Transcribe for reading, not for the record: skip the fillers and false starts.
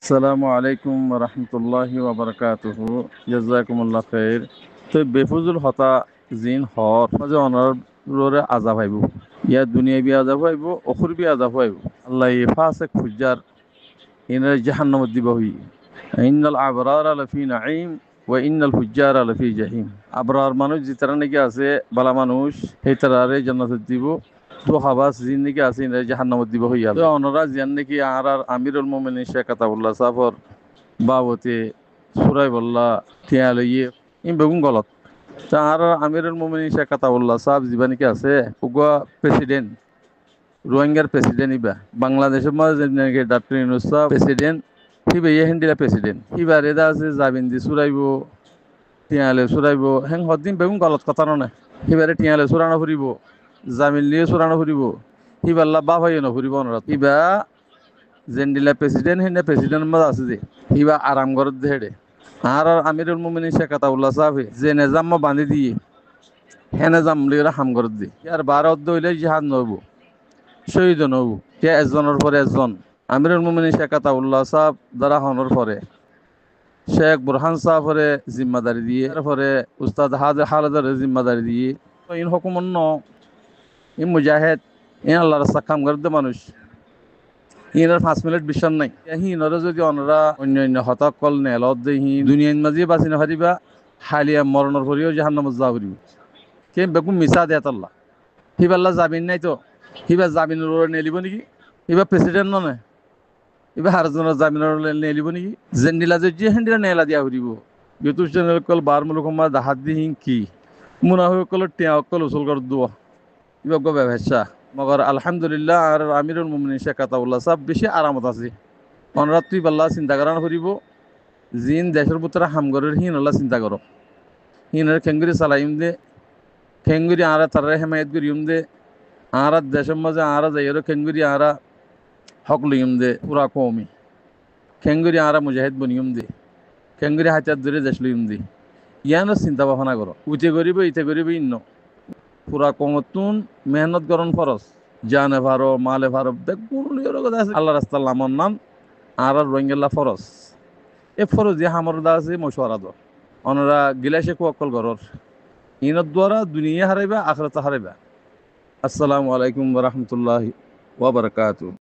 আসসালামু আলাইকুম রহমতুল্লাহি ওবরকাতুহু জাযাকুমুল্লাহ খাইর। তো বেফুজুল হতা জিন হর মাঝে অনরে আযাব আইব, ইয়া দুনিয়া বি আযাব আইব, অখুর বি আযাব আইব। আল্লাহ ফাসিক ফুজ্জার ইনার জাহান্নামত দিব হই। ইন্নাল আবরারা লাফি নাঈম ওয়া ইন্নাল ফুজ্জারা লাফি জাহিম। আবরার মানুষ যেতারা নাকি আছে বালা মানুষ, সেই তারারে জান্নাত দিব। তো হাবাস জিন্দিগি আছে ইনার জাহান্নামত দিব হইয়া। তো অনরা জিয়ান নাকি আর আমিরুল মুমিনিন শেখ আতাউল্লাহ সাফর বাবতে সুরাই বল্লা টিয়া লইয়ে ইম বেগুন গলত। তা আর আমিরুল মুমিনিন শেখ আতাউল্লাহ সাহেব জীবানিকে আছে উগা প্রেসিডেন্ট, রোহিঙ্গার প্রেসিডেন্ট ইবা বাংলাদেশের মাঝে নাকি ডক্টর ইউনূস সাহেব প্রেসিডেন্ট, হিবা ইয়ে হিন্দিরা প্রেসিডেন্ট হিবা রেদা আছে জাবিন্দি সুরাইব টিয়ালে সুরাইব হেং হদ্দিন বেগুন গলত কথা নয়। হিবারে টিয়ালে সুরানো ফুরিব, জামিন লিয়ে সুরানো ফুরিব, হিবাল্লা বাপ হইয়ে নফুরিব অনুরাত। হিবা জেন্ডিলা প্রেসিডেন্ট হিন্দা প্রেসিডেন্ট মাঝে আছে যে হিবা আরাম ঘরত দেহেড়ে। আর আমিরুল মুমিনিন শেখ আতাউল্লাহ সাহেব যে নেজাম বান্ধি দিয়ে হে নেজাম লিয়ে হাম ঘরত দিয়ে ইয়ার বারত দইলে জিহাদ নব, শহীদ নব। কে একজনের পরে একজন আমিরুল মুমিনিন শেখ আতাউল্লাহ সাহেব দ্বারা হনর পরে শেখ বুরহান সাহেবরে জিম্মাদারি দিয়ে, এরপরে উস্তাদ হালেদের জিম্মাদারি দিয়ে ইন হকুমন ইন মুজাহেদ ইন আল্লাহ রাস্তা কাম করতে মানুষ ইনার 5 মিনিট বিশ্বাস নাই। হিনরে যদি অনরা অন্য হতাক কল নেলত দে হি দুনিয়ার মাঝে বাঁচি না হারিবা, হালিয়া মরণের পরেও জাহান্নামত যা করিব। কে বেকুম মিছা দেয় আল্লাহ। হিবাল্লা জামিন নাই তো হিবা জামিনের নেলিব নাকি? হিবা প্রেসিডেন্ট নয়, এবার হারজনের জামিনের নেলিব নাকি? জেন্ডিলা যে হেন্ডিলা নেলা দিয়া ফুরিব। ইউতুব চ্যানেল কল বার মুলুক দাহাত দি হিং কি মুনা হয়ে কল টিয়া কল উসল কর দুয়া ইবা গো ব্যবসা। মগর আলহামদুলিল্লাহ আর আমিরুল মুমিনিন শেখ আতাউল্লাহ সাহেব বেশি আরামত আছে। অনরাত্রি পাল্লা চিন্তা করানো ফুরিব জিন দেশের পুত্রা হামগরের হিন আল্লাহ চিন্তা করো। হিনের খেঙ্গুরি চালাইম দে, খেঙ্গুরি আরা তারা হেমায়ত করিম দে, আরা দেশের মাঝে আরা যাইয়েরও খেঙ্গুরি আরা হক লইম দে পুরা কৌমি। খেঙ্গুরি আরা মুজাহিদ বনিয়ম দে, খেঙ্গুরি হাতিয়ার ধরে দেশ লইম দে। ইয়ানো চিন্তা ভাবনা করো, উঠে করিব ইতে করিব ইন্ন পুরা কমতুন মেহনত করন ফরস। জানে ভারো মালে ভারো বেগুন আল্লাহ রাস্তার নামর নাম আর রোহিঙ্গা ফরস। এ ফরজ যে হামর দা আছে মশওয়ারা দো অনরা গিলাসে কোয়াক্কল করর ইনত দ্বারা দুনিয়া হারাইবা আখরাত হারাইবা। আসসালামু আলাইকুম ওয়া রাহমাতুল্লাহি ওয়া বারাকাতুহু।